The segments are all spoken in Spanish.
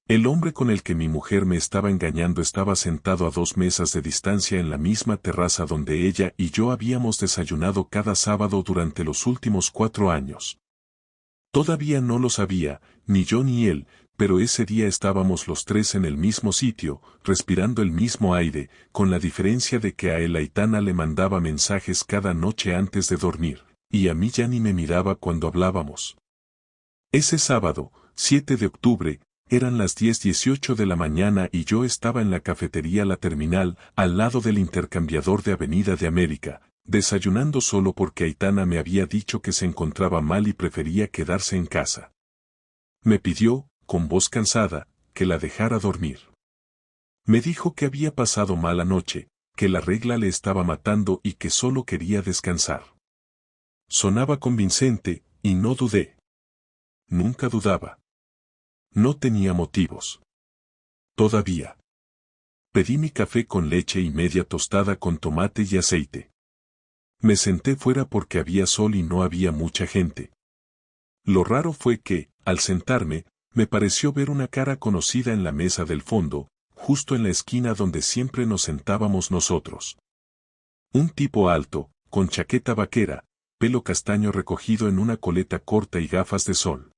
El hombre con el que mi mujer me estaba engañando estaba sentado a 2 mesas de distancia en la misma terraza donde ella y yo habíamos desayunado cada sábado durante los últimos 4 años. Todavía no lo sabía, ni yo ni él, pero ese día estábamos los tres en el mismo sitio, respirando el mismo aire, con la diferencia de que a él Aitana le mandaba mensajes cada noche antes de dormir, y a mí ya ni me miraba cuando hablábamos. Ese sábado, 7 de octubre, eran las 10:18 de la mañana y yo estaba en la cafetería La Terminal, al lado del intercambiador de Avenida de América, desayunando solo porque Aitana me había dicho que se encontraba mal y prefería quedarse en casa. Me pidió, con voz cansada, que la dejara dormir. Me dijo que había pasado mala noche, que la regla le estaba matando y que solo quería descansar. Sonaba convincente, y no dudé. Nunca dudaba. No tenía motivos. Todavía. Pedí mi café con leche y media tostada con tomate y aceite. Me senté fuera porque había sol y no había mucha gente. Lo raro fue que, al sentarme, me pareció ver una cara conocida en la mesa del fondo, justo en la esquina donde siempre nos sentábamos nosotros. Un tipo alto, con chaqueta vaquera, pelo castaño recogido en una coleta corta y gafas de sol.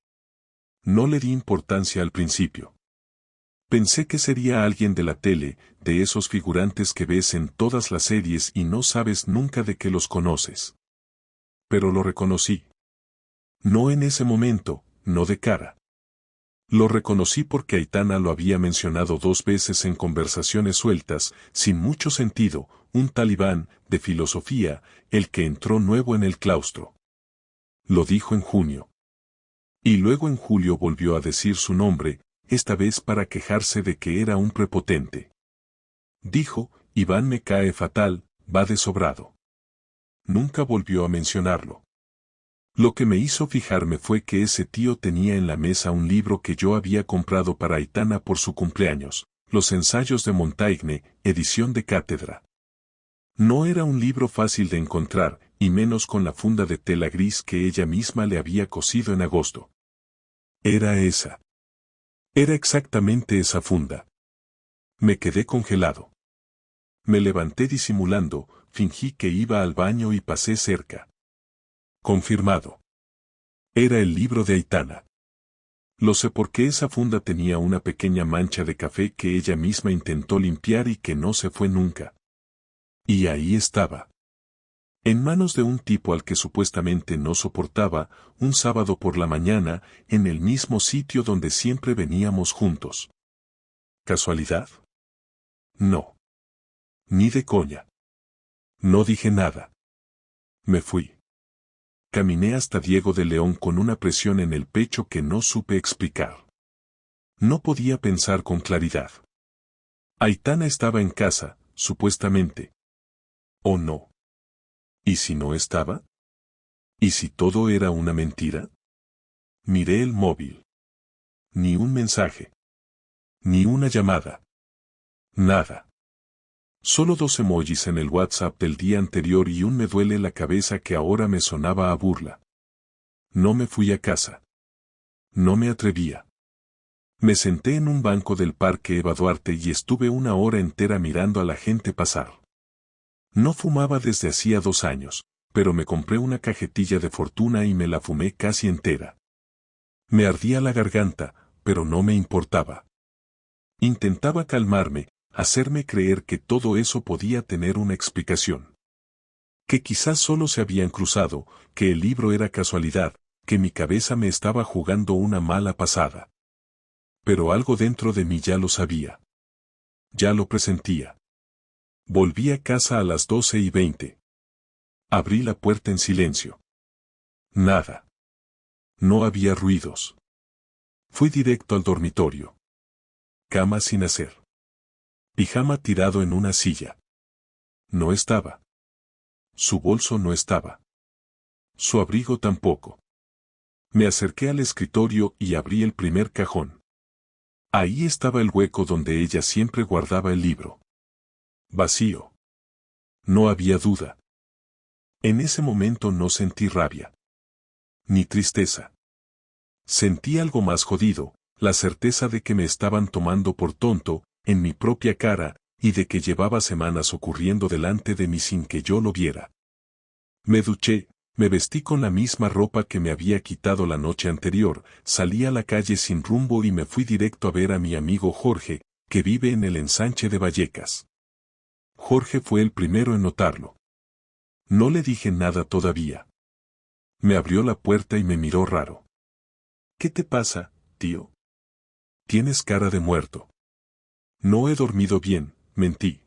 No le di importancia al principio. Pensé que sería alguien de la tele, de esos figurantes que ves en todas las series y no sabes nunca de qué los conoces. Pero lo reconocí. No en ese momento, no de cara. Lo reconocí porque Aitana lo había mencionado 2 veces en conversaciones sueltas, sin mucho sentido, un talibán, de filosofía, el que entró nuevo en el claustro. Lo dijo en junio. Y luego en julio volvió a decir su nombre, esta vez para quejarse de que era un prepotente. Dijo, Iván me cae fatal, va de sobrado. Nunca volvió a mencionarlo. Lo que me hizo fijarme fue que ese tío tenía en la mesa un libro que yo había comprado para Aitana por su cumpleaños, Los ensayos de Montaigne, edición de cátedra. No era un libro fácil de encontrar, y menos con la funda de tela gris que ella misma le había cosido en agosto. Era esa. Era exactamente esa funda. Me quedé congelado. Me levanté disimulando, fingí que iba al baño y pasé cerca. Confirmado. Era el libro de Aitana. Lo sé porque esa funda tenía una pequeña mancha de café que ella misma intentó limpiar y que no se fue nunca. Y ahí estaba. En manos de un tipo al que supuestamente no soportaba, un sábado por la mañana, en el mismo sitio donde siempre veníamos juntos. ¿Casualidad? No. Ni de coña. No dije nada. Me fui. Caminé hasta Diego de León con una presión en el pecho que no supe explicar. No podía pensar con claridad. Aitana estaba en casa, supuestamente. ¿O no? ¿Y si no estaba? ¿Y si todo era una mentira? Miré el móvil. Ni un mensaje. Ni una llamada. Nada. Solo 2 emojis en el WhatsApp del día anterior y un me duele la cabeza que ahora me sonaba a burla. No me fui a casa. No me atrevía. Me senté en un banco del Parque Eva Duarte y estuve 1 hora entera mirando a la gente pasar. No fumaba desde hacía 2 años, pero me compré una cajetilla de fortuna y me la fumé casi entera. Me ardía la garganta, pero no me importaba. Intentaba calmarme, hacerme creer que todo eso podía tener una explicación. Que quizás solo se habían cruzado, que el libro era casualidad, que mi cabeza me estaba jugando una mala pasada. Pero algo dentro de mí ya lo sabía. Ya lo presentía. Volví a casa a las 12:20. Abrí la puerta en silencio. Nada. No había ruidos. Fui directo al dormitorio. Cama sin hacer. Pijama tirado en una silla. No estaba. Su bolso no estaba. Su abrigo tampoco. Me acerqué al escritorio y abrí el primer cajón. Ahí estaba el hueco donde ella siempre guardaba el libro. Vacío. No había duda. En ese momento no sentí rabia. Ni tristeza. Sentí algo más jodido, la certeza de que me estaban tomando por tonto, en mi propia cara, y de que llevaba semanas ocurriendo delante de mí sin que yo lo viera. Me duché, me vestí con la misma ropa que me había quitado la noche anterior, salí a la calle sin rumbo y me fui directo a ver a mi amigo Jorge, que vive en el ensanche de Vallecas. Jorge fue el primero en notarlo. No le dije nada todavía. Me abrió la puerta y me miró raro. ¿Qué te pasa, tío? Tienes cara de muerto. No he dormido bien, mentí.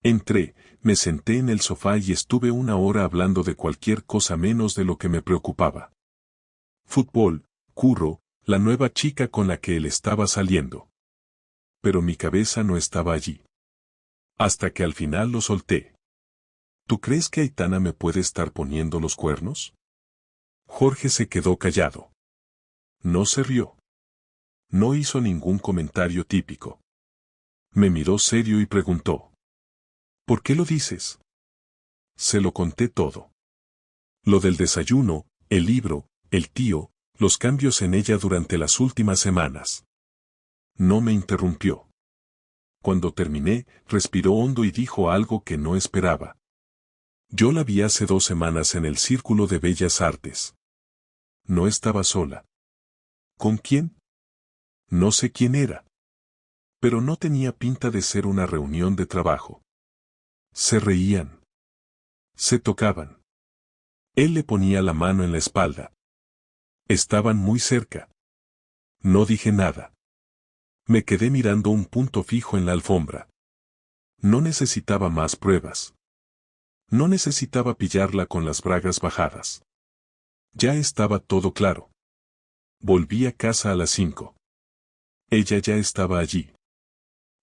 Entré, me senté en el sofá y estuve una hora hablando de cualquier cosa menos de lo que me preocupaba. Fútbol, curro, la nueva chica con la que él estaba saliendo. Pero mi cabeza no estaba allí. Hasta que al final lo solté. ¿Tú crees que Aitana me puede estar poniendo los cuernos? Jorge se quedó callado. No se rió. No hizo ningún comentario típico. Me miró serio y preguntó. ¿Por qué lo dices? Se lo conté todo. Lo del desayuno, el libro, el tío, los cambios en ella durante las últimas semanas. No me interrumpió. Cuando terminé, respiró hondo y dijo algo que no esperaba. Yo la vi hace 2 semanas en el Círculo de Bellas Artes. No estaba sola. ¿Con quién? No sé quién era. Pero no tenía pinta de ser una reunión de trabajo. Se reían. Se tocaban. Él le ponía la mano en la espalda. Estaban muy cerca. No dije nada. Me quedé mirando un punto fijo en la alfombra. No necesitaba más pruebas. No necesitaba pillarla con las bragas bajadas. Ya estaba todo claro. Volví a casa a las 5. Ella ya estaba allí.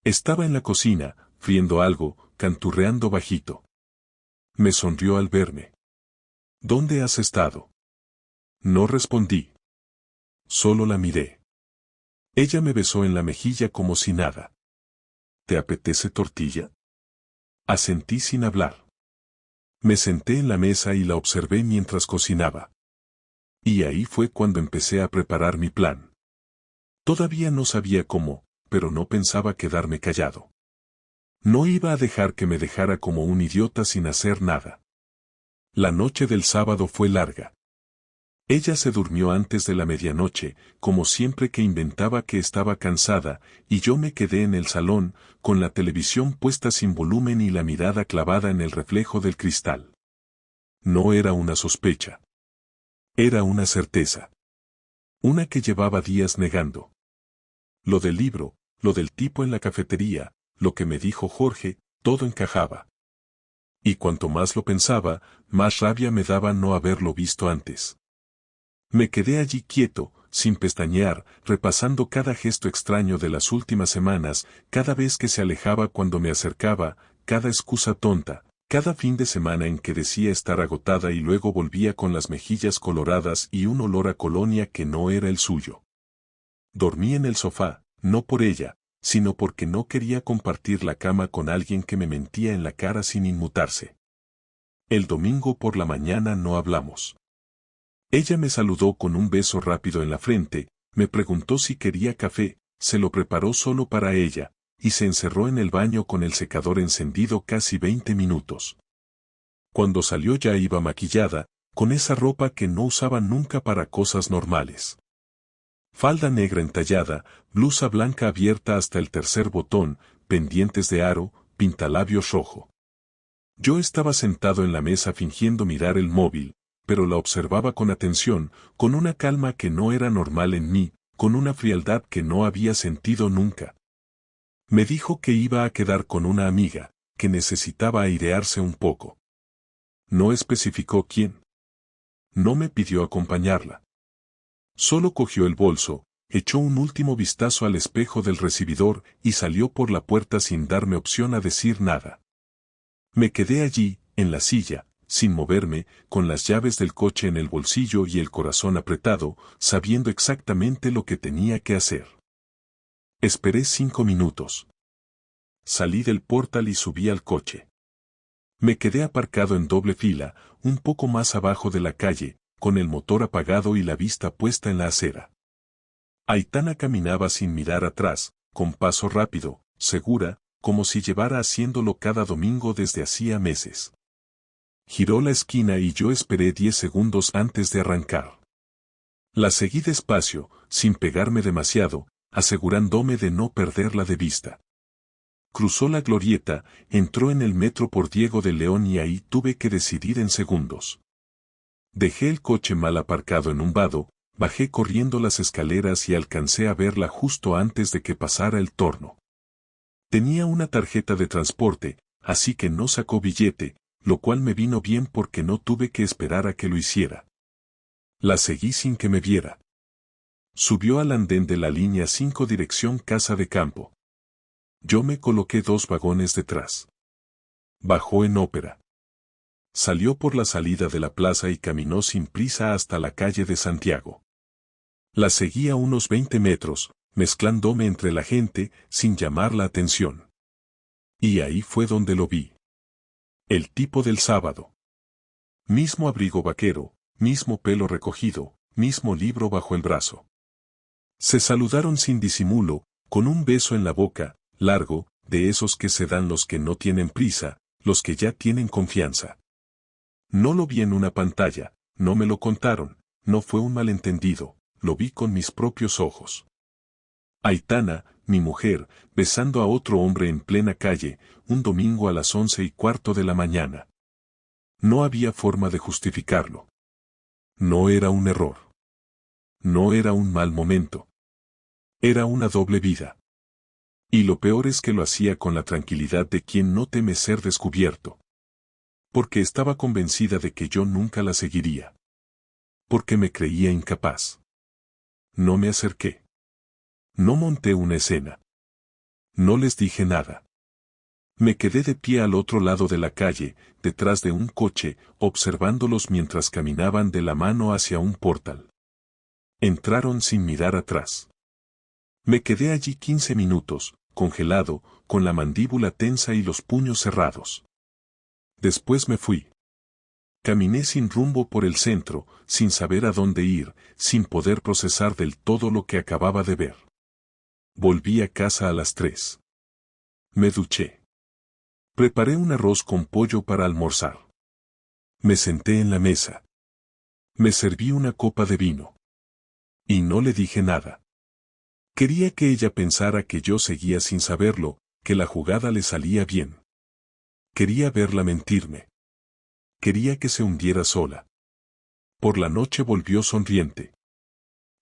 Estaba en la cocina, friendo algo, canturreando bajito. Me sonrió al verme. ¿Dónde has estado? No respondí. Solo la miré. Ella me besó en la mejilla como si nada. ¿Te apetece tortilla? Asentí sin hablar. Me senté en la mesa y la observé mientras cocinaba. Y ahí fue cuando empecé a preparar mi plan. Todavía no sabía cómo, pero no pensaba quedarme callado. No iba a dejar que me dejara como un idiota sin hacer nada. La noche del sábado fue larga. Ella se durmió antes de la medianoche, como siempre que inventaba que estaba cansada, y yo me quedé en el salón, con la televisión puesta sin volumen y la mirada clavada en el reflejo del cristal. No era una sospecha. Era una certeza. Una que llevaba días negando. Lo del libro, lo del tipo en la cafetería, lo que me dijo Jorge, todo encajaba. Y cuanto más lo pensaba, más rabia me daba no haberlo visto antes. Me quedé allí quieto, sin pestañear, repasando cada gesto extraño de las últimas semanas, cada vez que se alejaba cuando me acercaba, cada excusa tonta, cada fin de semana en que decía estar agotada y luego volvía con las mejillas coloradas y un olor a colonia que no era el suyo. Dormí en el sofá, no por ella, sino porque no quería compartir la cama con alguien que me mentía en la cara sin inmutarse. El domingo por la mañana no hablamos. Ella me saludó con un beso rápido en la frente, me preguntó si quería café, se lo preparó solo para ella, y se encerró en el baño con el secador encendido casi 20 minutos. Cuando salió ya iba maquillada, con esa ropa que no usaba nunca para cosas normales. Falda negra entallada, blusa blanca abierta hasta el tercer botón, pendientes de aro, pintalabios rojo. Yo estaba sentado en la mesa fingiendo mirar el móvil, pero la observaba con atención, con una calma que no era normal en mí, con una frialdad que no había sentido nunca. Me dijo que iba a quedar con una amiga, que necesitaba airearse un poco. No especificó quién. No me pidió acompañarla. Solo cogió el bolso, echó un último vistazo al espejo del recibidor y salió por la puerta sin darme opción a decir nada. Me quedé allí, en la silla, sin moverme, con las llaves del coche en el bolsillo y el corazón apretado, sabiendo exactamente lo que tenía que hacer. Esperé 5 minutos. Salí del portal y subí al coche. Me quedé aparcado en doble fila, un poco más abajo de la calle, con el motor apagado y la vista puesta en la acera. Aitana caminaba sin mirar atrás, con paso rápido, segura, como si llevara haciéndolo cada domingo desde hacía meses. Giró la esquina y yo esperé 10 segundos antes de arrancar. La seguí despacio, sin pegarme demasiado, asegurándome de no perderla de vista. Cruzó la glorieta, entró en el metro por Diego de León y ahí tuve que decidir en segundos. Dejé el coche mal aparcado en un vado, bajé corriendo las escaleras y alcancé a verla justo antes de que pasara el torno. Tenía una tarjeta de transporte, así que no sacó billete, lo cual me vino bien porque no tuve que esperar a que lo hiciera. La seguí sin que me viera. Subió al andén de la línea 5 dirección Casa de Campo. Yo me coloqué 2 vagones detrás. Bajó en Ópera. Salió por la salida de la plaza y caminó sin prisa hasta la calle de Santiago. La seguí a unos 20 metros, mezclándome entre la gente, sin llamar la atención. Y ahí fue donde lo vi. El tipo del sábado. Mismo abrigo vaquero, mismo pelo recogido, mismo libro bajo el brazo. Se saludaron sin disimulo, con un beso en la boca, largo, de esos que se dan los que no tienen prisa, los que ya tienen confianza. No lo vi en una pantalla, no me lo contaron, no fue un malentendido, lo vi con mis propios ojos. Aitana, mi mujer, besando a otro hombre en plena calle, un domingo a las 11:15 de la mañana. No había forma de justificarlo. No era un error. No era un mal momento. Era una doble vida. Y lo peor es que lo hacía con la tranquilidad de quien no teme ser descubierto. Porque estaba convencida de que yo nunca la seguiría. Porque me creía incapaz. No me acerqué. No monté una escena. No les dije nada. Me quedé de pie al otro lado de la calle, detrás de un coche, observándolos mientras caminaban de la mano hacia un portal. Entraron sin mirar atrás. Me quedé allí 15 minutos, congelado, con la mandíbula tensa y los puños cerrados. Después me fui. Caminé sin rumbo por el centro, sin saber a dónde ir, sin poder procesar del todo lo que acababa de ver. Volví a casa a las 3. Me duché. Preparé un arroz con pollo para almorzar. Me senté en la mesa. Me serví una copa de vino. Y no le dije nada. Quería que ella pensara que yo seguía sin saberlo, que la jugada le salía bien. Quería verla mentirme. Quería que se hundiera sola. Por la noche volvió sonriente.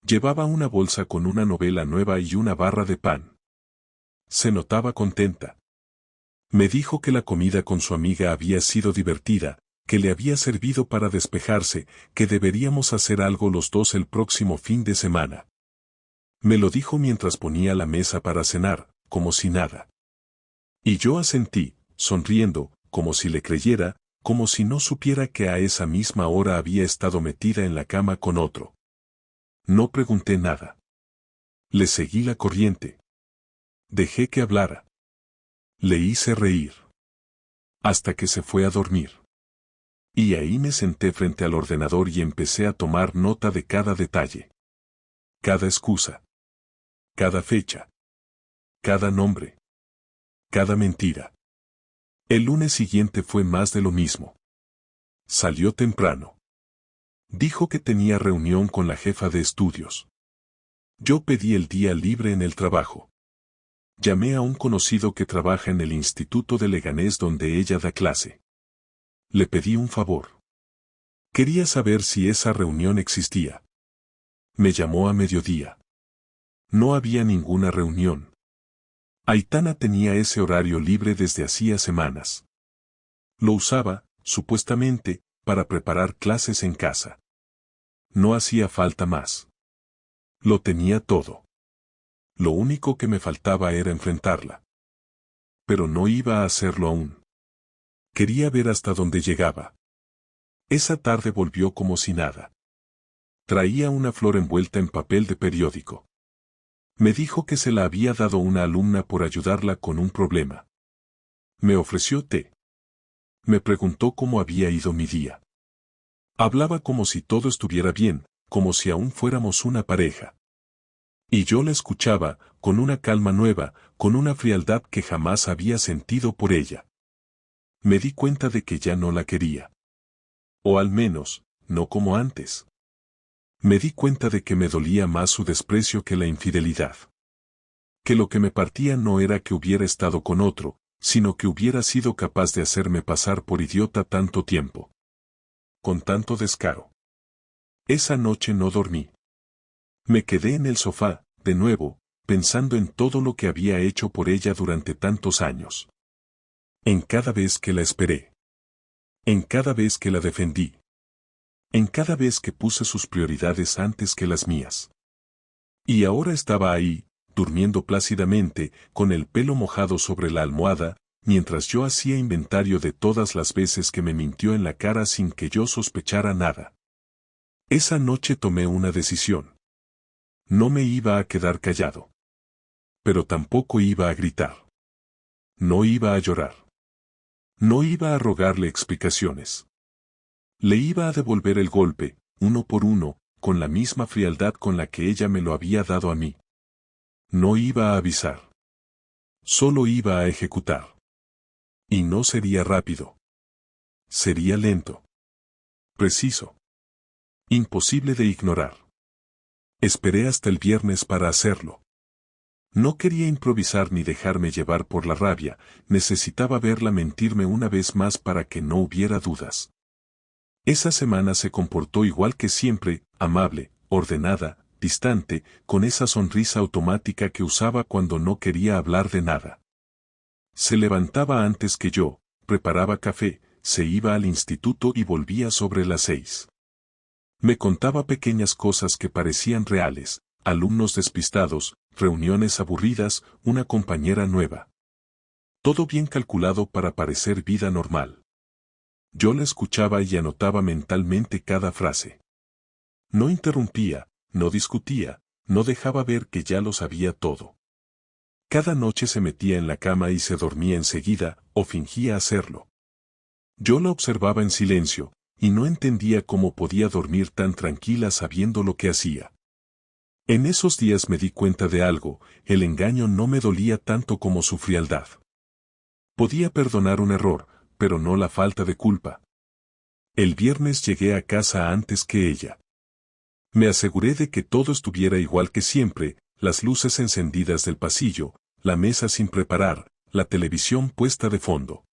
Llevaba una bolsa con una novela nueva y una barra de pan. Se notaba contenta. Me dijo que la comida con su amiga había sido divertida, que le había servido para despejarse, que deberíamos hacer algo los dos el próximo fin de semana. Me lo dijo mientras ponía la mesa para cenar, como si nada. Y yo asentí, sonriendo, como si le creyera, como si no supiera que a esa misma hora había estado metida en la cama con otro. No pregunté nada. Le seguí la corriente. Dejé que hablara. Le hice reír. Hasta que se fue a dormir. Y ahí me senté frente al ordenador y empecé a tomar nota de cada detalle. Cada excusa. Cada fecha. Cada nombre. Cada mentira. El lunes siguiente fue más de lo mismo. Salió temprano. Dijo que tenía reunión con la jefa de estudios. Yo pedí el día libre en el trabajo. Llamé a un conocido que trabaja en el Instituto de Leganés donde ella da clase. Le pedí un favor. Quería saber si esa reunión existía. Me llamó a mediodía. No había ninguna reunión. Aitana tenía ese horario libre desde hacía semanas. Lo usaba, supuestamente, para preparar clases en casa. No hacía falta más. Lo tenía todo. Lo único que me faltaba era enfrentarla. Pero no iba a hacerlo aún. Quería ver hasta dónde llegaba. Esa tarde volvió como si nada. Traía una flor envuelta en papel de periódico. Me dijo que se la había dado una alumna por ayudarla con un problema. Me ofreció té. Me preguntó cómo había ido mi día. Hablaba como si todo estuviera bien, como si aún fuéramos una pareja. Y yo la escuchaba, con una calma nueva, con una frialdad que jamás había sentido por ella. Me di cuenta de que ya no la quería. O al menos, no como antes. Me di cuenta de que me dolía más su desprecio que la infidelidad. Que lo que me partía no era que hubiera estado con otro, sino que hubiera sido capaz de hacerme pasar por idiota tanto tiempo. Con tanto descaro. Esa noche no dormí. Me quedé en el sofá, de nuevo, pensando en todo lo que había hecho por ella durante tantos años. En cada vez que la esperé. En cada vez que la defendí. En cada vez que puse sus prioridades antes que las mías. Y ahora estaba ahí, durmiendo plácidamente, con el pelo mojado sobre la almohada, mientras yo hacía inventario de todas las veces que me mintió en la cara sin que yo sospechara nada. Esa noche tomé una decisión. No me iba a quedar callado. Pero tampoco iba a gritar. No iba a llorar. No iba a rogarle explicaciones. Le iba a devolver el golpe, uno por uno, con la misma frialdad con la que ella me lo había dado a mí. No iba a avisar. Solo iba a ejecutar. Y no sería rápido. Sería lento. Preciso. Imposible de ignorar. Esperé hasta el viernes para hacerlo. No quería improvisar ni dejarme llevar por la rabia, necesitaba verla mentirme una vez más para que no hubiera dudas. Esa semana se comportó igual que siempre, amable, ordenada, distante, con esa sonrisa automática que usaba cuando no quería hablar de nada. Se levantaba antes que yo, preparaba café, se iba al instituto y volvía sobre las 6. Me contaba pequeñas cosas que parecían reales, alumnos despistados, reuniones aburridas, una compañera nueva. Todo bien calculado para parecer vida normal. Yo la escuchaba y anotaba mentalmente cada frase. No interrumpía, no discutía, no dejaba ver que ya lo sabía todo. Cada noche se metía en la cama y se dormía enseguida, o fingía hacerlo. Yo la observaba en silencio, y no entendía cómo podía dormir tan tranquila sabiendo lo que hacía. En esos días me di cuenta de algo, el engaño no me dolía tanto como su frialdad. Podía perdonar un error, pero no la falta de culpa. El viernes llegué a casa antes que ella. Me aseguré de que todo estuviera igual que siempre, las luces encendidas del pasillo, la mesa sin preparar, la televisión puesta de fondo.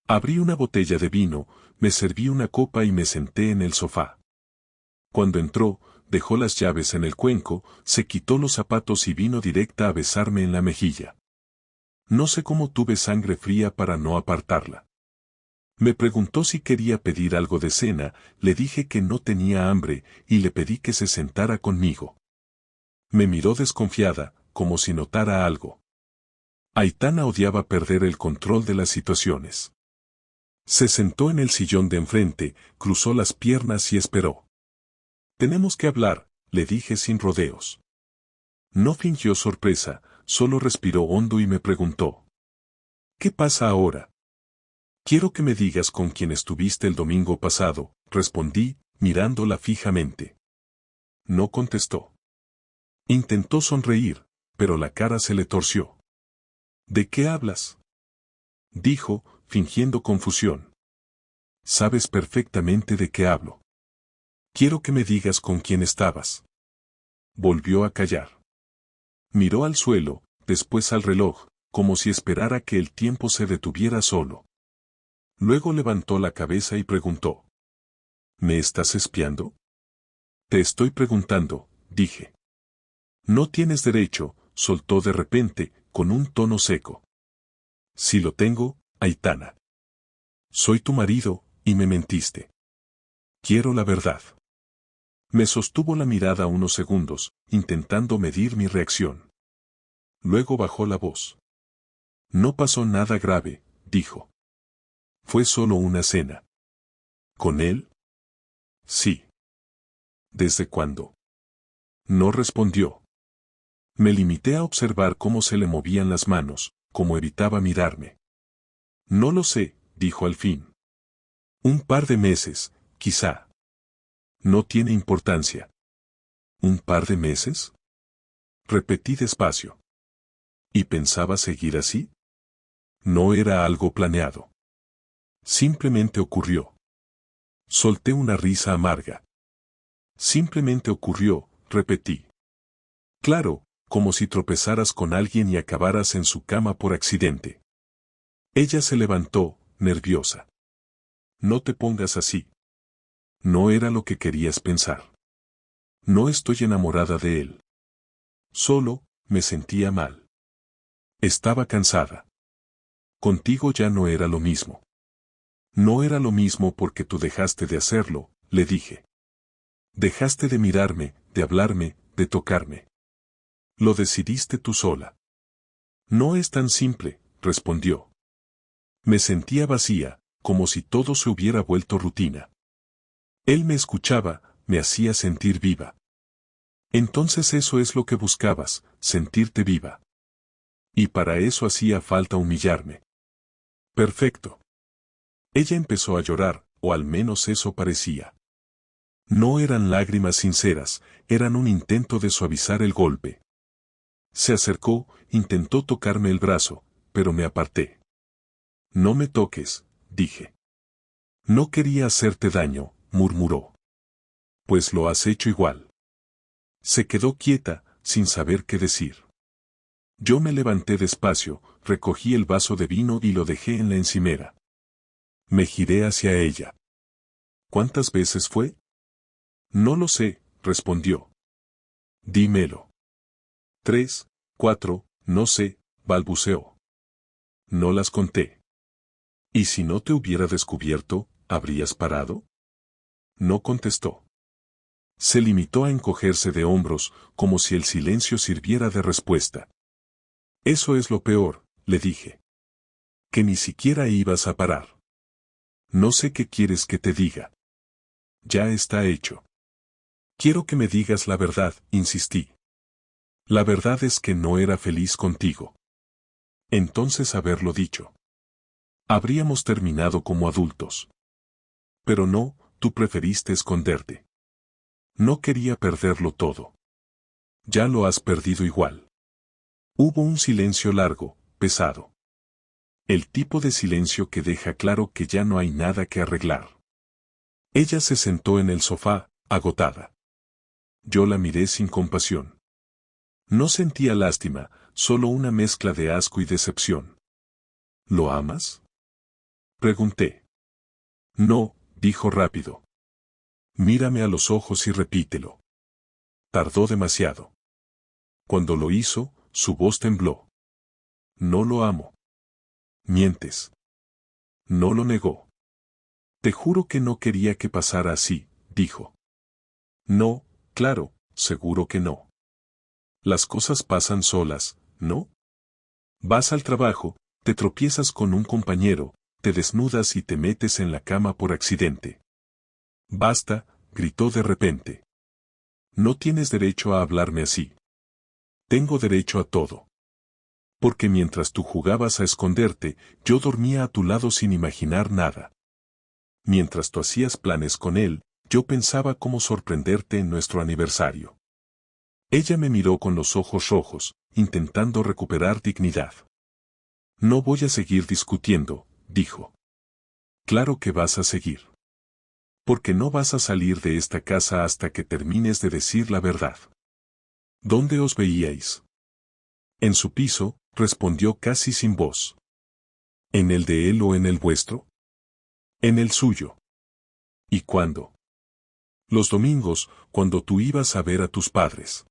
Abrí una botella de vino, me serví una copa y me senté en el sofá. Cuando entró, dejó las llaves en el cuenco, se quitó los zapatos y vino directa a besarme en la mejilla. No sé cómo tuve sangre fría para no apartarla. Me preguntó si quería pedir algo de cena, le dije que no tenía hambre, y le pedí que se sentara conmigo. Me miró desconfiada, como si notara algo. Aitana odiaba perder el control de las situaciones. Se sentó en el sillón de enfrente, cruzó las piernas y esperó. Tenemos que hablar, le dije sin rodeos. No fingió sorpresa, solo respiró hondo y me preguntó. ¿Qué pasa ahora? Quiero que me digas con quién estuviste el domingo pasado, respondí, mirándola fijamente. No contestó. Intentó sonreír, pero la cara se le torció. ¿De qué hablas? Dijo, fingiendo confusión. Sabes perfectamente de qué hablo. Quiero que me digas con quién estabas. Volvió a callar. Miró al suelo, después al reloj, como si esperara que el tiempo se detuviera solo. Luego levantó la cabeza y preguntó. ¿Me estás espiando? Te estoy preguntando, dije. No tienes derecho, soltó de repente, con un tono seco. Si lo tengo, Aitana. Soy tu marido, y me mentiste. Quiero la verdad. Me sostuvo la mirada unos segundos, intentando medir mi reacción. Luego bajó la voz. No pasó nada grave, dijo. Fue solo una cena. ¿Con él? Sí. ¿Desde cuándo? No respondió. Me limité a observar cómo se le movían las manos, cómo evitaba mirarme. No lo sé, dijo al fin. Un par de meses, quizá. No tiene importancia. ¿Un par de meses? repetí despacio. ¿Y pensaba seguir así? No era algo planeado. Simplemente ocurrió. Solté una risa amarga. Simplemente ocurrió, repetí. Claro, como si tropezaras con alguien y acabaras en su cama por accidente. Ella se levantó, nerviosa. No te pongas así. No era lo que querías pensar. No estoy enamorada de él. Solo, me sentía mal. Estaba cansada. Contigo ya no era lo mismo. No era lo mismo porque tú dejaste de hacerlo, le dije. Dejaste de mirarme, de hablarme, de tocarme. Lo decidiste tú sola. No es tan simple, respondió. Me sentía vacía, como si todo se hubiera vuelto rutina. Él me escuchaba, me hacía sentir viva. Entonces eso es lo que buscabas, sentirte viva. Y para eso hacía falta humillarme. Perfecto. Ella empezó a llorar, o al menos eso parecía. No eran lágrimas sinceras, eran un intento de suavizar el golpe. Se acercó, intentó tocarme el brazo, pero me aparté. No me toques, dije. No quería hacerte daño, murmuró. Pues lo has hecho igual. Se quedó quieta, sin saber qué decir. Yo me levanté despacio, recogí el vaso de vino y lo dejé en la encimera. Me giré hacia ella. ¿Cuántas veces fue? No lo sé, respondió. Dímelo. 3, 4, no sé, balbuceó. No las conté. ¿Y si no te hubiera descubierto, habrías parado? No contestó. Se limitó a encogerse de hombros, como si el silencio sirviera de respuesta. Eso es lo peor, le dije. Que ni siquiera ibas a parar. No sé qué quieres que te diga. Ya está hecho. Quiero que me digas la verdad, insistí. La verdad es que no era feliz contigo. Entonces haberlo dicho. Habríamos terminado como adultos. Pero no, tú preferiste esconderte. No quería perderlo todo. Ya lo has perdido igual. Hubo un silencio largo, pesado. El tipo de silencio que deja claro que ya no hay nada que arreglar. Ella se sentó en el sofá, agotada. Yo la miré sin compasión. No sentía lástima, solo una mezcla de asco y decepción. ¿Lo amas? Pregunté. No, dijo rápido. Mírame a los ojos y repítelo. Tardó demasiado. Cuando lo hizo, su voz tembló. No lo amo. Mientes. No lo negó. Te juro que no quería que pasara así, dijo. No, claro, seguro que no. Las cosas pasan solas, ¿no? Vas al trabajo, te tropiezas con un compañero, te desnudas y te metes en la cama por accidente. Basta, gritó de repente. No tienes derecho a hablarme así. Tengo derecho a todo. Porque mientras tú jugabas a esconderte, yo dormía a tu lado sin imaginar nada. Mientras tú hacías planes con él, yo pensaba cómo sorprenderte en nuestro aniversario. Ella me miró con los ojos rojos, intentando recuperar dignidad. No voy a seguir discutiendo, dijo. Claro que vas a seguir. Porque no vas a salir de esta casa hasta que termines de decir la verdad. ¿Dónde os veíais? En su piso, respondió casi sin voz. ¿En el de él o en el vuestro? En el suyo. ¿Y cuándo? Los domingos, cuando tú ibas a ver a tus padres.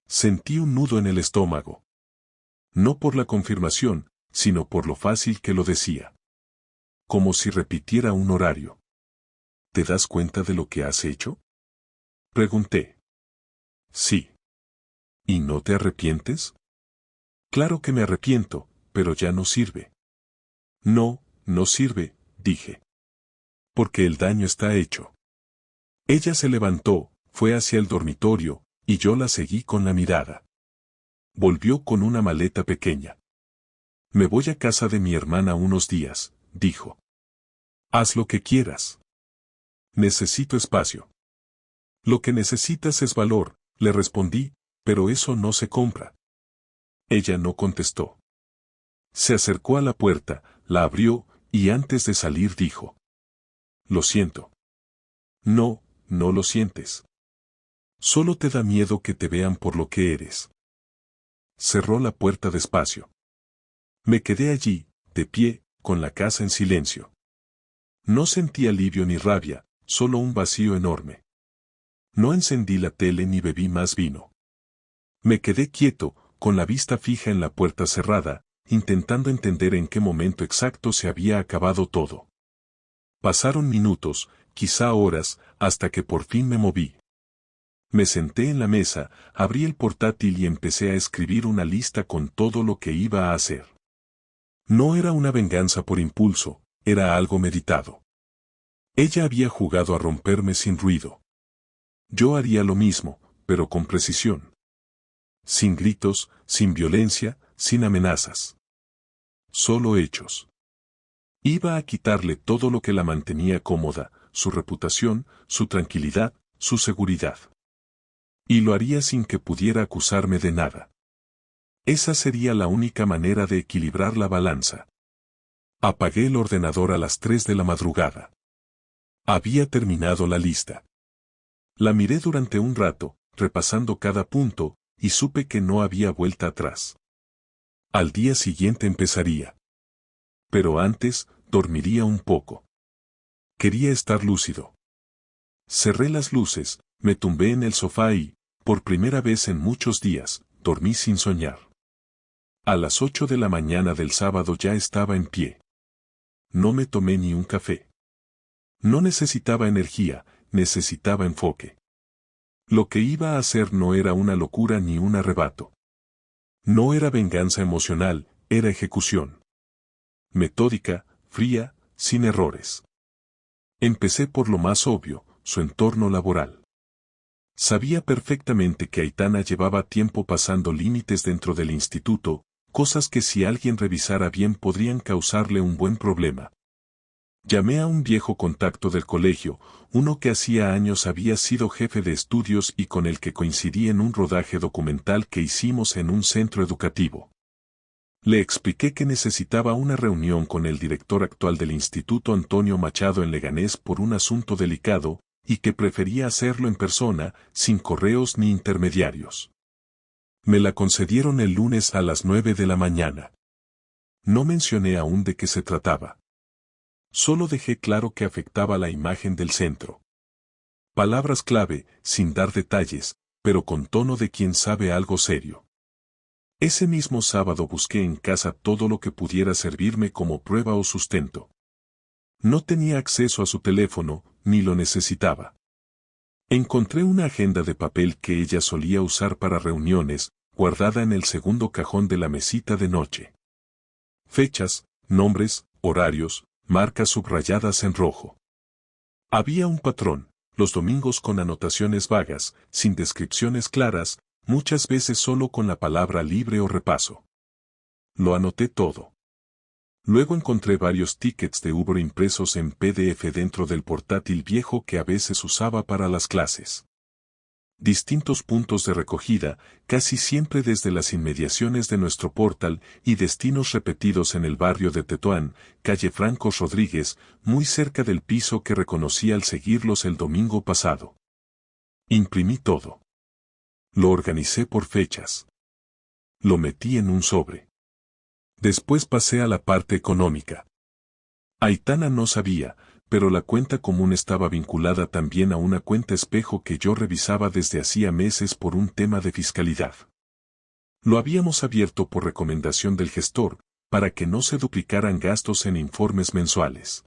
Sentí un nudo en el estómago. No por la confirmación, sino por lo fácil que lo decía. Como si repitiera un horario. ¿Te das cuenta de lo que has hecho? Pregunté. Sí. ¿Y no te arrepientes? Claro que me arrepiento, pero ya no sirve. No, no sirve, dije. Porque el daño está hecho. Ella se levantó, fue hacia el dormitorio, y yo la seguí con la mirada. Volvió con una maleta pequeña. Me voy a casa de mi hermana unos días, dijo. Haz lo que quieras. Necesito espacio. Lo que necesitas es valor, le respondí, Pero eso no se compra. Ella no contestó. Se acercó a la puerta, la abrió, y antes de salir dijo: Lo siento. No, no lo sientes. Solo te da miedo que te vean por lo que eres. Cerró la puerta despacio. Me quedé allí, de pie, con la casa en silencio. No sentí alivio ni rabia, solo un vacío enorme. No encendí la tele ni bebí más vino. Me quedé quieto, con la vista fija en la puerta cerrada, intentando entender en qué momento exacto se había acabado todo. Pasaron minutos, quizá horas, hasta que por fin me moví. Me senté en la mesa, abrí el portátil y empecé a escribir una lista con todo lo que iba a hacer. No era una venganza por impulso, era algo meditado. Ella había jugado a romperme sin ruido. Yo haría lo mismo, pero con precisión. Sin gritos, sin violencia, sin amenazas. Solo hechos. Iba a quitarle todo lo que la mantenía cómoda, su reputación, su tranquilidad, su seguridad. Y lo haría sin que pudiera acusarme de nada. Esa sería la única manera de equilibrar la balanza. Apagué el ordenador a las 3 de la madrugada. Había terminado la lista. La miré durante un rato, repasando cada punto, y supe que no había vuelta atrás. Al día siguiente empezaría. Pero antes, dormiría un poco. Quería estar lúcido. Cerré las luces, me tumbé en el sofá y, por primera vez en muchos días, dormí sin soñar. A las 8 de la mañana del sábado ya estaba en pie. No me tomé ni un café. No necesitaba energía, necesitaba enfoque. Lo que iba a hacer no era una locura ni un arrebato. No era venganza emocional, era ejecución. Metódica, fría, sin errores. Empecé por lo más obvio, su entorno laboral. Sabía perfectamente que Aitana llevaba tiempo pasando límites dentro del instituto, cosas que si alguien revisara bien podrían causarle un buen problema. Llamé a un viejo contacto del colegio, uno que hacía años había sido jefe de estudios y con el que coincidí en un rodaje documental que hicimos en un centro educativo. Le expliqué que necesitaba una reunión con el director actual del instituto Antonio Machado en Leganés por un asunto delicado, y que prefería hacerlo en persona, sin correos ni intermediarios. Me la concedieron el lunes a las 9 de la mañana. No mencioné aún de qué se trataba. Solo dejé claro que afectaba la imagen del centro. Palabras clave, sin dar detalles, pero con tono de quien sabe algo serio. Ese mismo sábado busqué en casa todo lo que pudiera servirme como prueba o sustento. No tenía acceso a su teléfono, ni lo necesitaba. Encontré una agenda de papel que ella solía usar para reuniones, guardada en el segundo cajón de la mesita de noche. Fechas, nombres, horarios, marcas subrayadas en rojo. Había un patrón, los domingos con anotaciones vagas, sin descripciones claras, muchas veces solo con la palabra libre o repaso. Lo anoté todo. Luego encontré varios tickets de Uber impresos en PDF dentro del portátil viejo que a veces usaba para las clases. Distintos puntos de recogida, casi siempre desde las inmediaciones de nuestro portal y destinos repetidos en el barrio de Tetuán, calle Francos Rodríguez, muy cerca del piso que reconocí al seguirlos el domingo pasado. Imprimí todo. Lo organicé por fechas. Lo metí en un sobre. Después pasé a la parte económica. Aitana no sabía, pero la cuenta común estaba vinculada también a una cuenta espejo que yo revisaba desde hacía meses por un tema de fiscalidad. Lo habíamos abierto por recomendación del gestor, para que no se duplicaran gastos en informes mensuales.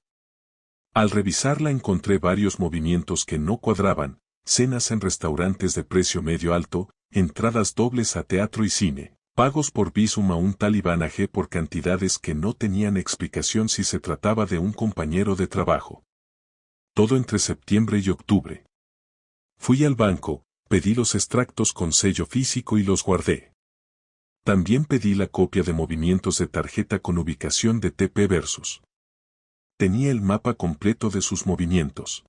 Al revisarla encontré varios movimientos que no cuadraban, cenas en restaurantes de precio medio alto, entradas dobles a teatro y cine, pagos por Bizum a un tal Iván AG por cantidades que no tenían explicación si se trataba de un compañero de trabajo. Todo entre septiembre y octubre. Fui al banco, pedí los extractos con sello físico y los guardé. También pedí la copia de movimientos de tarjeta con ubicación de TP Versus. Tenía el mapa completo de sus movimientos.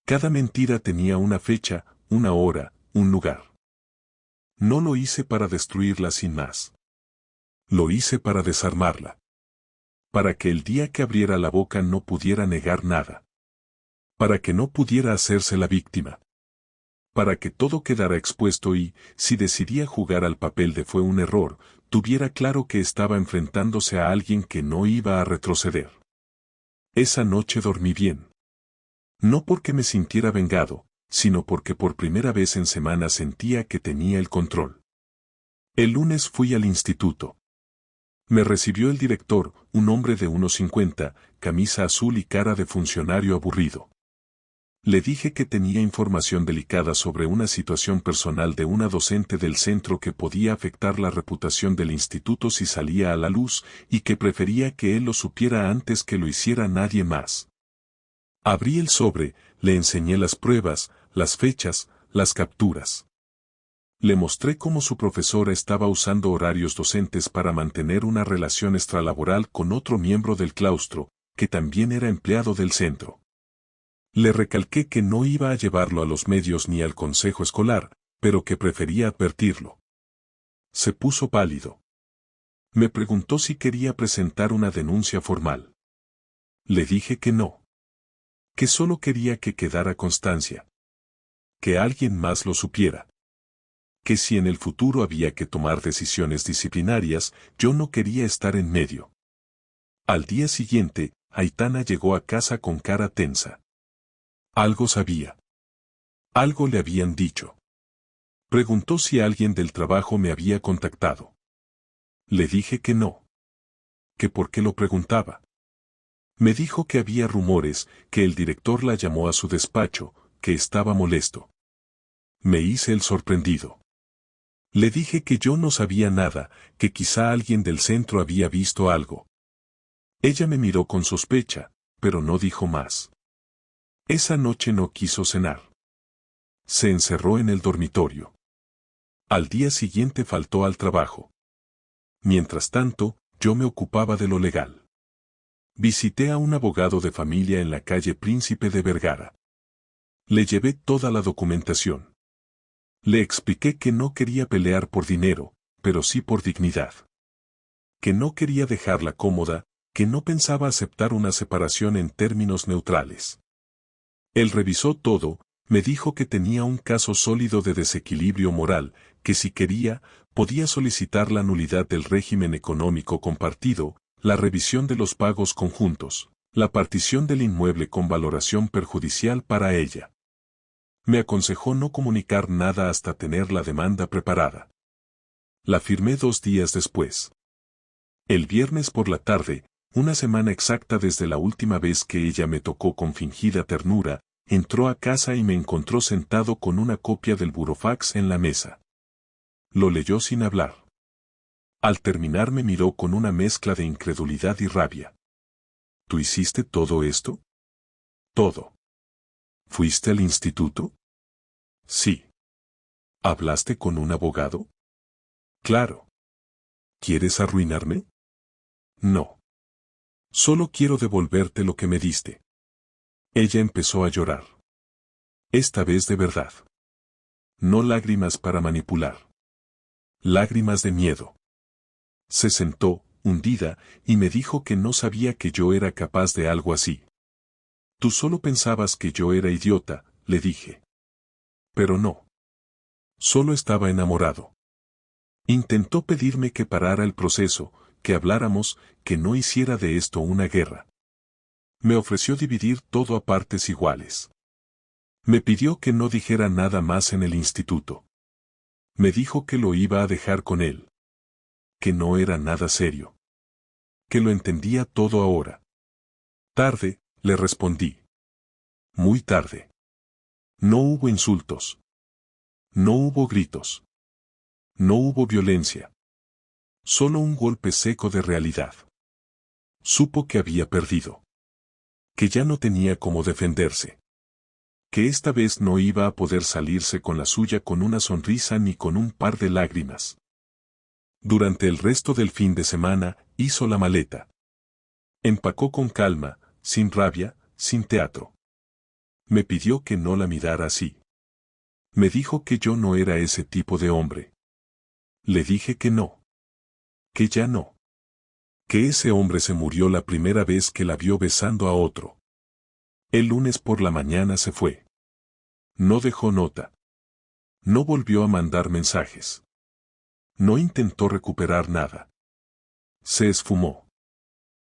Cada mentira tenía una fecha, una hora, un lugar. No lo hice para destruirla sin más. Lo hice para desarmarla. Para que el día que abriera la boca no pudiera negar nada. Para que no pudiera hacerse la víctima. Para que todo quedara expuesto y, si decidía jugar al papel de fue un error, tuviera claro que estaba enfrentándose a alguien que no iba a retroceder. Esa noche dormí bien. No porque me sintiera vengado, sino porque por primera vez en semanas sentía que tenía el control. El lunes fui al instituto. Me recibió el director, un hombre de unos 50, camisa azul y cara de funcionario aburrido. Le dije que tenía información delicada sobre una situación personal de una docente del centro que podía afectar la reputación del instituto si salía a la luz, y que prefería que él lo supiera antes que lo hiciera nadie más. Abrí el sobre, le enseñé las pruebas, las fechas, las capturas. Le mostré cómo su profesora estaba usando horarios docentes para mantener una relación extralaboral con otro miembro del claustro, que también era empleado del centro. Le recalqué que no iba a llevarlo a los medios ni al consejo escolar, pero que prefería advertirlo. Se puso pálido. Me preguntó si quería presentar una denuncia formal. Le dije que no. Que solo quería que quedara constancia. Que alguien más lo supiera. Que si en el futuro había que tomar decisiones disciplinarias, yo no quería estar en medio. Al día siguiente, Aitana llegó a casa con cara tensa. Algo sabía. Algo le habían dicho. Preguntó si alguien del trabajo me había contactado. Le dije que no. Que por qué lo preguntaba. Me dijo que había rumores, que el director la llamó a su despacho, que estaba molesto. Me hice el sorprendido. Le dije que yo no sabía nada, que quizá alguien del centro había visto algo. Ella me miró con sospecha, pero no dijo más. Esa noche no quiso cenar. Se encerró en el dormitorio. Al día siguiente faltó al trabajo. Mientras tanto, yo me ocupaba de lo legal. Visité a un abogado de familia en la calle Príncipe de Vergara. Le llevé toda la documentación. Le expliqué que no quería pelear por dinero, pero sí por dignidad. Que no quería dejarla cómoda, que no pensaba aceptar una separación en términos neutrales. Él revisó todo, me dijo que tenía un caso sólido de desequilibrio moral, que si quería, podía solicitar la nulidad del régimen económico compartido, la revisión de los pagos conjuntos, la partición del inmueble con valoración perjudicial para ella. Me aconsejó no comunicar nada hasta tener la demanda preparada. La firmé 2 días después. El viernes por la tarde, una semana exacta desde la última vez que ella me tocó con fingida ternura, entró a casa y me encontró sentado con una copia del burofax en la mesa. Lo leyó sin hablar. Al terminar me miró con una mezcla de incredulidad y rabia. ¿Tú hiciste todo esto? Todo. ¿Fuiste al instituto? Sí. ¿Hablaste con un abogado? Claro. ¿Quieres arruinarme? No. Solo quiero devolverte lo que me diste. Ella empezó a llorar. Esta vez de verdad. No lágrimas para manipular. Lágrimas de miedo. Se sentó, hundida, y me dijo que no sabía que yo era capaz de algo así. Tú solo pensabas que yo era idiota, le dije. Pero no. Solo estaba enamorado. Intentó pedirme que parara el proceso, que habláramos, que no hiciera de esto una guerra. Me ofreció dividir todo a partes iguales. Me pidió que no dijera nada más en el instituto. Me dijo que lo iba a dejar con él. Que no era nada serio. Que lo entendía todo ahora. Tarde, le respondí. Muy tarde. No hubo insultos. No hubo gritos. No hubo violencia. Solo un golpe seco de realidad. Supo que había perdido. Que ya no tenía cómo defenderse. Que esta vez no iba a poder salirse con la suya con una sonrisa ni con un par de lágrimas. Durante el resto del fin de semana, hizo la maleta. Empacó con calma, sin rabia, sin teatro. Me pidió que no la mirara así. Me dijo que yo no era ese tipo de hombre. Le dije que no. Que ya no. Que ese hombre se murió la primera vez que la vio besando a otro. El lunes por la mañana se fue. No dejó nota. No volvió a mandar mensajes. No intentó recuperar nada. Se esfumó.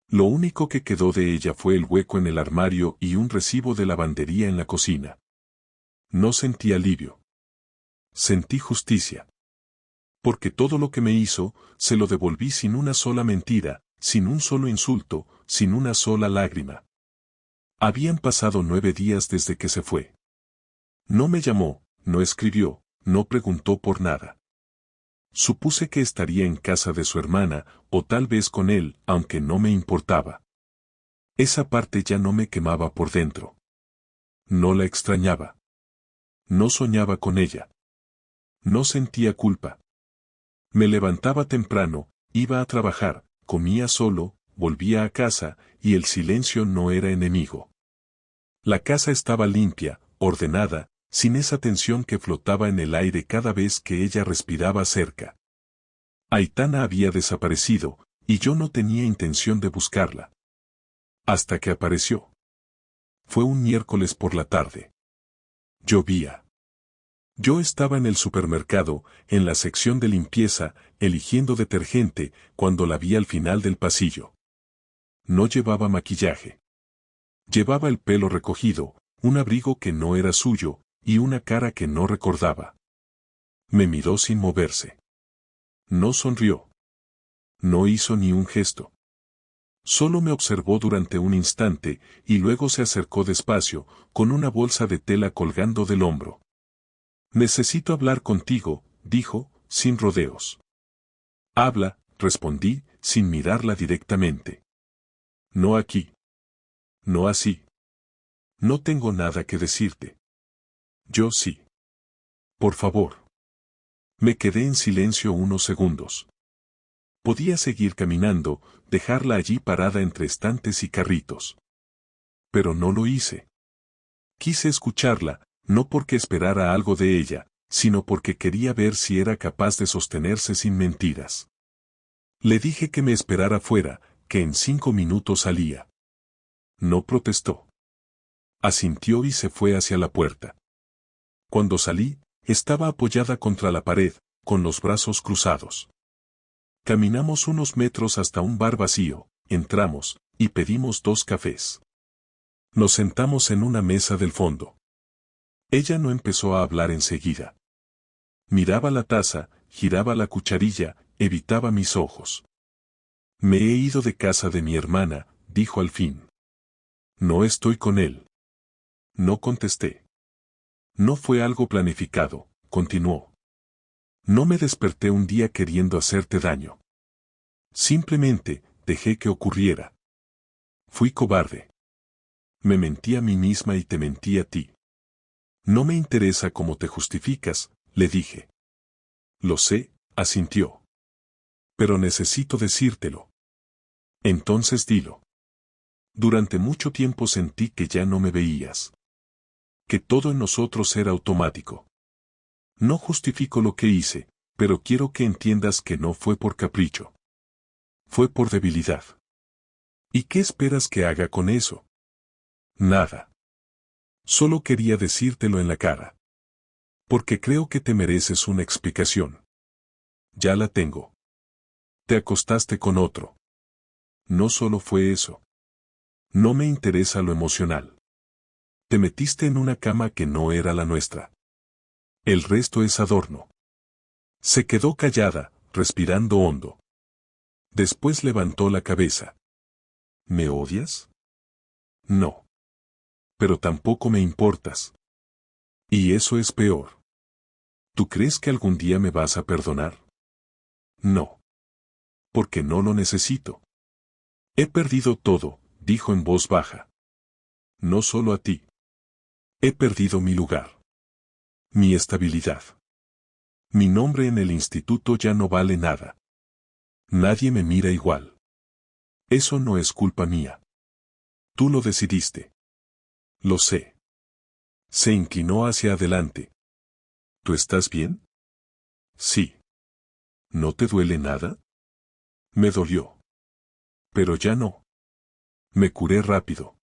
Lo único que quedó de ella fue el hueco en el armario y un recibo de lavandería en la cocina. No sentí alivio. Sentí justicia. Porque todo lo que me hizo, se lo devolví sin una sola mentira, sin un solo insulto, sin una sola lágrima. Habían pasado 9 días desde que se fue. No me llamó, no escribió, no preguntó por nada. Supuse que estaría en casa de su hermana, o tal vez con él, aunque no me importaba. Esa parte ya no me quemaba por dentro. No la extrañaba. No soñaba con ella. No sentía culpa. Me levantaba temprano, iba a trabajar, comía solo, volvía a casa, y el silencio no era enemigo. La casa estaba limpia, ordenada, sin esa tensión que flotaba en el aire cada vez que ella respiraba cerca. Aitana había desaparecido, y yo no tenía intención de buscarla. Hasta que apareció. Fue un miércoles por la tarde. Llovía. Yo estaba en el supermercado, en la sección de limpieza, eligiendo detergente, cuando la vi al final del pasillo. No llevaba maquillaje. Llevaba el pelo recogido, un abrigo que no era suyo, y una cara que no recordaba. Me miró sin moverse. No sonrió. No hizo ni un gesto. Solo me observó durante un instante, y luego se acercó despacio, con una bolsa de tela colgando del hombro. Necesito hablar contigo, dijo, sin rodeos. Habla, respondí, sin mirarla directamente. No aquí. No así. No tengo nada que decirte. Yo sí. Por favor. Me quedé en silencio unos segundos. Podía seguir caminando, dejarla allí parada entre estantes y carritos. Pero no lo hice. Quise escucharla, no porque esperara algo de ella, sino porque quería ver si era capaz de sostenerse sin mentiras. Le dije que me esperara fuera, que en 5 minutos salía. No protestó. Asintió y se fue hacia la puerta. Cuando salí, estaba apoyada contra la pared, con los brazos cruzados. Caminamos unos metros hasta un bar vacío, entramos, y pedimos 2 cafés. Nos sentamos en una mesa del fondo. Ella no empezó a hablar enseguida. Miraba la taza, giraba la cucharilla, evitaba mis ojos. Me he ido de casa de mi hermana, dijo al fin. No estoy con él. No contesté. No fue algo planificado, continuó. No me desperté un día queriendo hacerte daño. Simplemente, dejé que ocurriera. Fui cobarde. Me mentí a mí misma y te mentí a ti. No me interesa cómo te justificas, le dije. Lo sé, asintió. Pero necesito decírtelo. Entonces dilo. Durante mucho tiempo sentí que ya no me veías. Que todo en nosotros era automático. No justifico lo que hice, pero quiero que entiendas que no fue por capricho. Fue por debilidad. ¿Y qué esperas que haga con eso? Nada. Solo quería decírtelo en la cara. Porque creo que te mereces una explicación. Ya la tengo. Te acostaste con otro. No solo fue eso. No me interesa lo emocional. Te metiste en una cama que no era la nuestra. El resto es adorno. Se quedó callada, respirando hondo. Después levantó la cabeza. ¿Me odias? No. Pero tampoco me importas. Y eso es peor. ¿Tú crees que algún día me vas a perdonar? No. Porque no lo necesito. He perdido todo, dijo en voz baja. No solo a ti. He perdido mi lugar. Mi estabilidad. Mi nombre en el instituto ya no vale nada. Nadie me mira igual. Eso no es culpa mía. Tú lo decidiste. Lo sé. Se inclinó hacia adelante. ¿Tú estás bien? Sí. ¿No te duele nada? Me dolió. Pero ya no. Me curé rápido.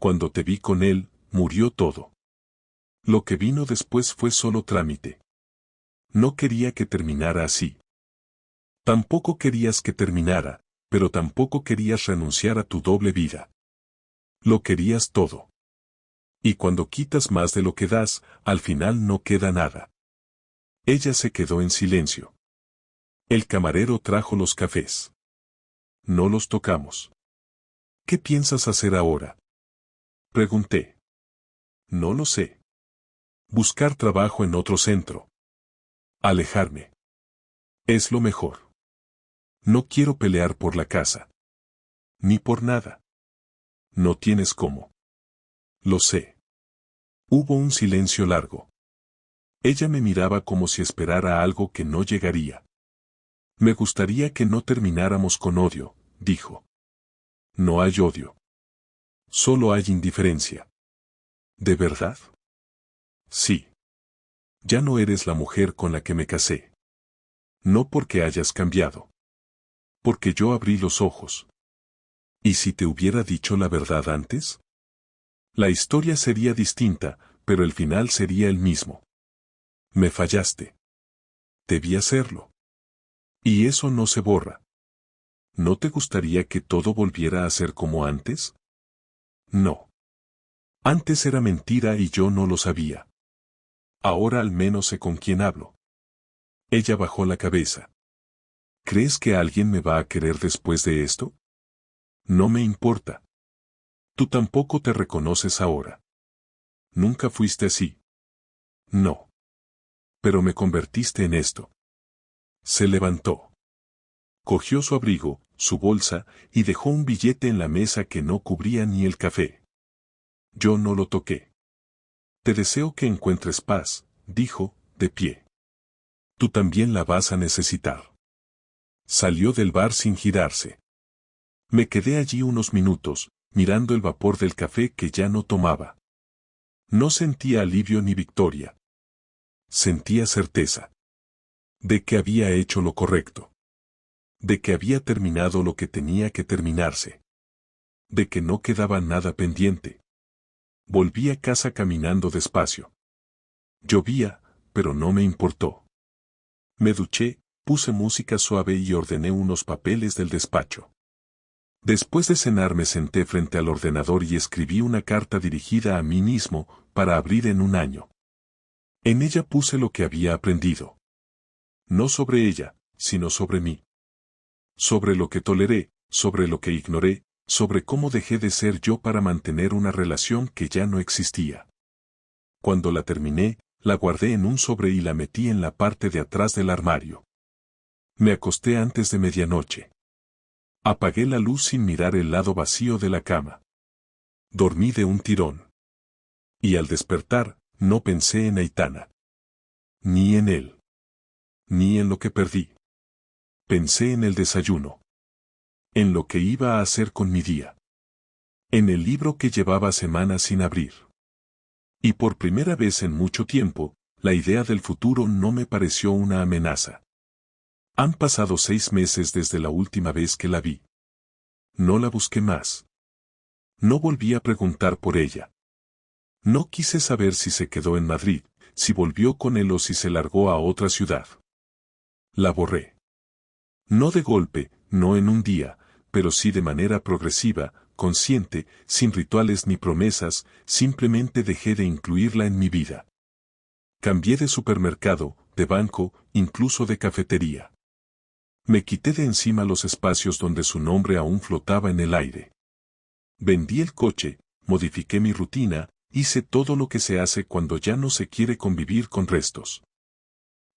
Cuando te vi con él, murió todo. Lo que vino después fue solo trámite. No quería que terminara así. Tampoco querías que terminara, pero tampoco querías renunciar a tu doble vida. Lo querías todo. Y cuando quitas más de lo que das, al final no queda nada. Ella se quedó en silencio. El camarero trajo los cafés. No los tocamos. ¿Qué piensas hacer ahora? Pregunté. No lo sé. Buscar trabajo en otro centro. Alejarme. Es lo mejor. No quiero pelear por la casa. Ni por nada. No tienes cómo. Lo sé. Hubo un silencio largo. Ella me miraba como si esperara algo que no llegaría. Me gustaría que no termináramos con odio, dijo. No hay odio. Solo hay indiferencia. ¿De verdad? Sí. Ya no eres la mujer con la que me casé. No porque hayas cambiado. Porque yo abrí los ojos. ¿Y si te hubiera dicho la verdad antes? La historia sería distinta, pero el final sería el mismo. Me fallaste. Debí hacerlo. Y eso no se borra. ¿No te gustaría que todo volviera a ser como antes? No. Antes era mentira y yo no lo sabía. Ahora al menos sé con quién hablo. Ella bajó la cabeza. ¿Crees que alguien me va a querer después de esto? No me importa. Tú tampoco te reconoces ahora. Nunca fuiste así. No. Pero me convertiste en esto. Se levantó. Cogió su abrigo, su bolsa, y dejó un billete en la mesa que no cubría ni el café. Yo no lo toqué. Te deseo que encuentres paz, dijo, de pie. Tú también la vas a necesitar. Salió del bar sin girarse. Me quedé allí unos minutos, mirando el vapor del café que ya no tomaba. No sentía alivio ni victoria. Sentía certeza. De que había hecho lo correcto. De que había terminado lo que tenía que terminarse. De que no quedaba nada pendiente. Volví a casa caminando despacio. Llovía, pero no me importó. Me duché, puse música suave y ordené unos papeles del despacho. Después de cenar me senté frente al ordenador y escribí una carta dirigida a mí mismo, para abrir en un año. En ella puse lo que había aprendido. No sobre ella, sino sobre mí. Sobre lo que toleré, sobre lo que ignoré, sobre cómo dejé de ser yo para mantener una relación que ya no existía. Cuando la terminé, la guardé en un sobre y la metí en la parte de atrás del armario. Me acosté antes de medianoche. Apagué la luz sin mirar el lado vacío de la cama. Dormí de un tirón. Y al despertar, no pensé en Aitana. Ni en él. Ni en lo que perdí. Pensé en el desayuno. En lo que iba a hacer con mi día. En el libro que llevaba semanas sin abrir. Y por primera vez en mucho tiempo, la idea del futuro no me pareció una amenaza. Han pasado 6 meses desde la última vez que la vi. No la busqué más. No volví a preguntar por ella. No quise saber si se quedó en Madrid, si volvió con él o si se largó a otra ciudad. La borré. No de golpe, no en un día, pero sí de manera progresiva, consciente, sin rituales ni promesas, simplemente dejé de incluirla en mi vida. Cambié de supermercado, de banco, incluso de cafetería. Me quité de encima los espacios donde su nombre aún flotaba en el aire. Vendí el coche, modifiqué mi rutina, hice todo lo que se hace cuando ya no se quiere convivir con restos.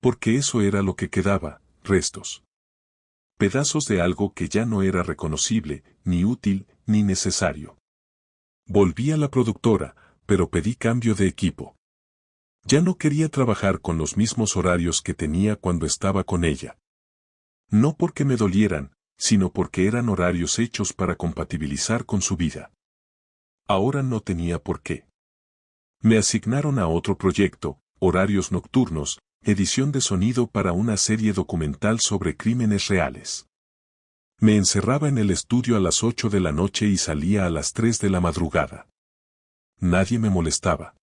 Porque eso era lo que quedaba, restos. Pedazos de algo que ya no era reconocible, ni útil, ni necesario. Volví a la productora, pero pedí cambio de equipo. Ya no quería trabajar con los mismos horarios que tenía cuando estaba con ella. No porque me dolieran, sino porque eran horarios hechos para compatibilizar con su vida. Ahora no tenía por qué. Me asignaron a otro proyecto, horarios nocturnos, edición de sonido para una serie documental sobre crímenes reales. Me encerraba en el estudio a las 8 de la noche y salía a las 3 de la madrugada. Nadie me molestaba.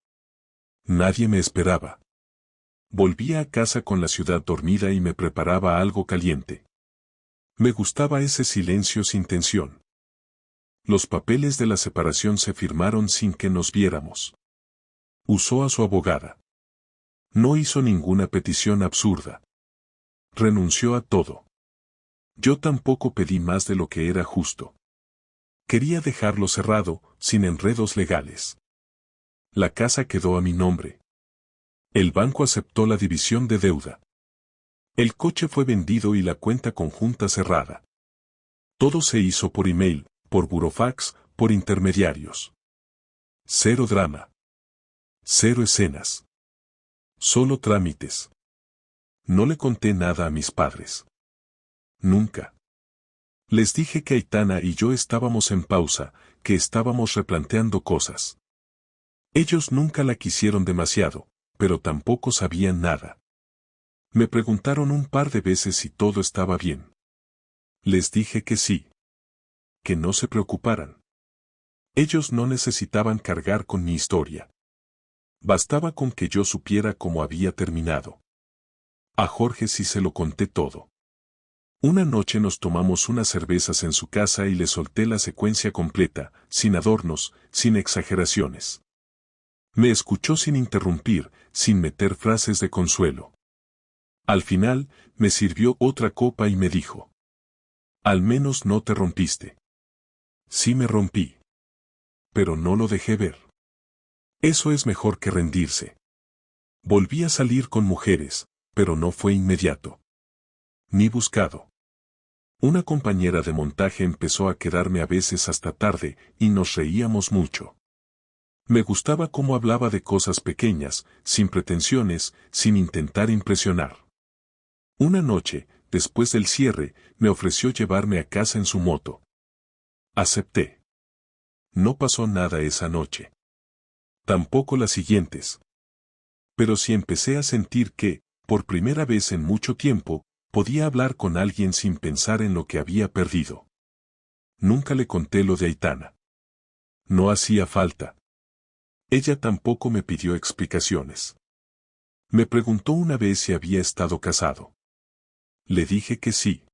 Nadie me esperaba. Volvía a casa con la ciudad dormida y me preparaba algo caliente. Me gustaba ese silencio sin tensión. Los papeles de la separación se firmaron sin que nos viéramos. Usó a su abogada. No hizo ninguna petición absurda. Renunció a todo. Yo tampoco pedí más de lo que era justo. Quería dejarlo cerrado, sin enredos legales. La casa quedó a mi nombre. El banco aceptó la división de deuda. El coche fue vendido y la cuenta conjunta cerrada. Todo se hizo por email, por burofax, por intermediarios. Cero drama. Cero escenas. Solo trámites. No le conté nada a mis padres. Nunca. Les dije que Aitana y yo estábamos en pausa, que estábamos replanteando cosas. Ellos nunca la quisieron demasiado, pero tampoco sabían nada. Me preguntaron un par de veces si todo estaba bien. Les dije que sí. Que no se preocuparan. Ellos no necesitaban cargar con mi historia. Bastaba con que yo supiera cómo había terminado. A Jorge sí se lo conté todo. Una noche nos tomamos unas cervezas en su casa y le solté la secuencia completa, sin adornos, sin exageraciones. Me escuchó sin interrumpir, sin meter frases de consuelo. Al final, me sirvió otra copa y me dijo: «Al menos no te rompiste». Sí me rompí. Pero no lo dejé ver. Eso es mejor que rendirse. Volví a salir con mujeres, pero no fue inmediato. Ni buscado. Una compañera de montaje empezó a quedarme a veces hasta tarde, y nos reíamos mucho. Me gustaba cómo hablaba de cosas pequeñas, sin pretensiones, sin intentar impresionar. Una noche, después del cierre, me ofreció llevarme a casa en su moto. Acepté. No pasó nada esa noche. Tampoco las siguientes. Pero sí empecé a sentir que, por primera vez en mucho tiempo, podía hablar con alguien sin pensar en lo que había perdido. Nunca le conté lo de Aitana. No hacía falta. Ella tampoco me pidió explicaciones. Me preguntó una vez si había estado casado. Le dije que sí.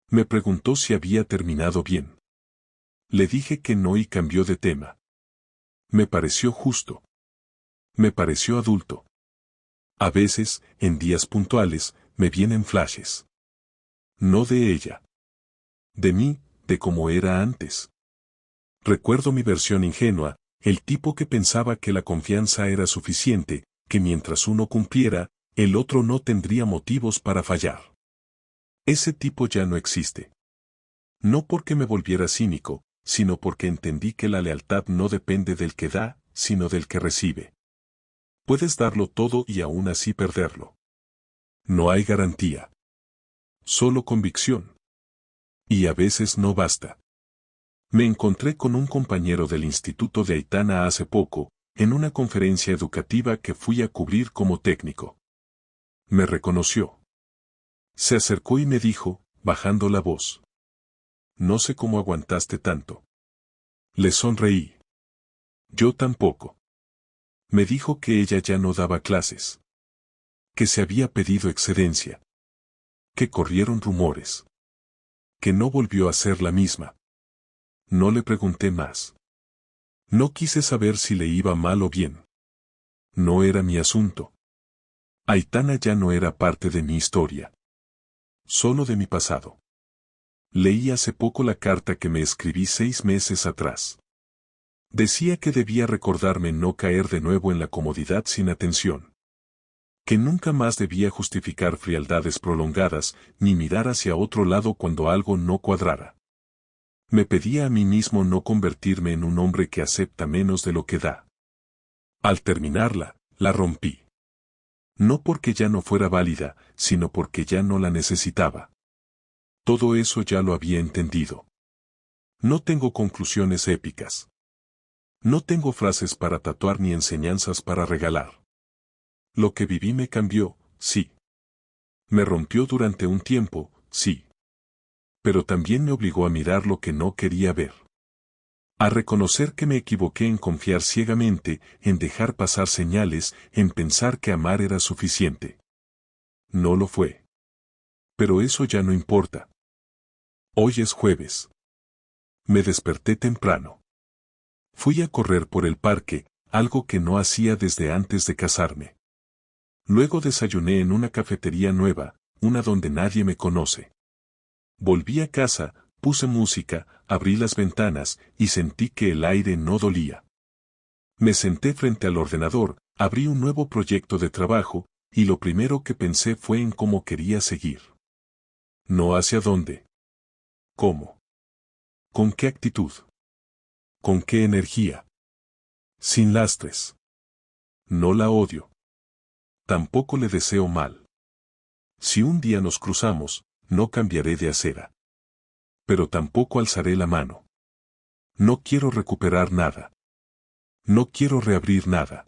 Me preguntó si había terminado bien. Le dije que no y cambió de tema. Me pareció justo. Me pareció adulto. A veces, en días puntuales, me vienen flashes. No de ella. De mí, de cómo era antes. Recuerdo mi versión ingenua, el tipo que pensaba que la confianza era suficiente, que mientras uno cumpliera, el otro no tendría motivos para fallar. Ese tipo ya no existe. No porque me volviera cínico, sino porque entendí que la lealtad no depende del que da, sino del que recibe. Puedes darlo todo y aún así perderlo. No hay garantía. Solo convicción. Y a veces no basta. Me encontré con un compañero del Instituto de Aitana hace poco, en una conferencia educativa que fui a cubrir como técnico. Me reconoció. Se acercó y me dijo, bajando la voz: «No sé cómo aguantaste tanto». Le sonreí. Yo tampoco. Me dijo que ella ya no daba clases. Que se había pedido excedencia. Que corrieron rumores. Que no volvió a ser la misma. No le pregunté más. No quise saber si le iba mal o bien. No era mi asunto. Aitana ya no era parte de mi historia. Solo de mi pasado. Leí hace poco la carta que me escribí 6 meses atrás. Decía que debía recordarme no caer de nuevo en la comodidad sin atención. Que nunca más debía justificar frialdades prolongadas, ni mirar hacia otro lado cuando algo no cuadrara. Me pedía a mí mismo no convertirme en un hombre que acepta menos de lo que da. Al terminarla, la rompí. No porque ya no fuera válida, sino porque ya no la necesitaba. Todo eso ya lo había entendido. No tengo conclusiones épicas. No tengo frases para tatuar ni enseñanzas para regalar. Lo que viví me cambió, sí. Me rompió durante un tiempo, sí. Pero también me obligó a mirar lo que no quería ver. A reconocer que me equivoqué en confiar ciegamente, en dejar pasar señales, en pensar que amar era suficiente. No lo fue. Pero eso ya no importa. Hoy es jueves. Me desperté temprano. Fui a correr por el parque, algo que no hacía desde antes de casarme. Luego desayuné en una cafetería nueva, una donde nadie me conoce. Volví a casa, puse música, abrí las ventanas y sentí que el aire no dolía. Me senté frente al ordenador, abrí un nuevo proyecto de trabajo, y lo primero que pensé fue en cómo quería seguir. No hacia dónde. ¿Cómo? ¿Con qué actitud? ¿Con qué energía? Sin lastres. No la odio. Tampoco le deseo mal. Si un día nos cruzamos, no cambiaré de acera. Pero tampoco alzaré la mano. No quiero recuperar nada. No quiero reabrir nada.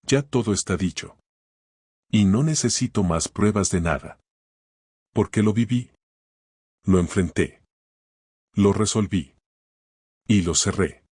Ya todo está dicho. Y no necesito más pruebas de nada. Porque lo viví. Lo enfrenté. Lo resolví. Y lo cerré.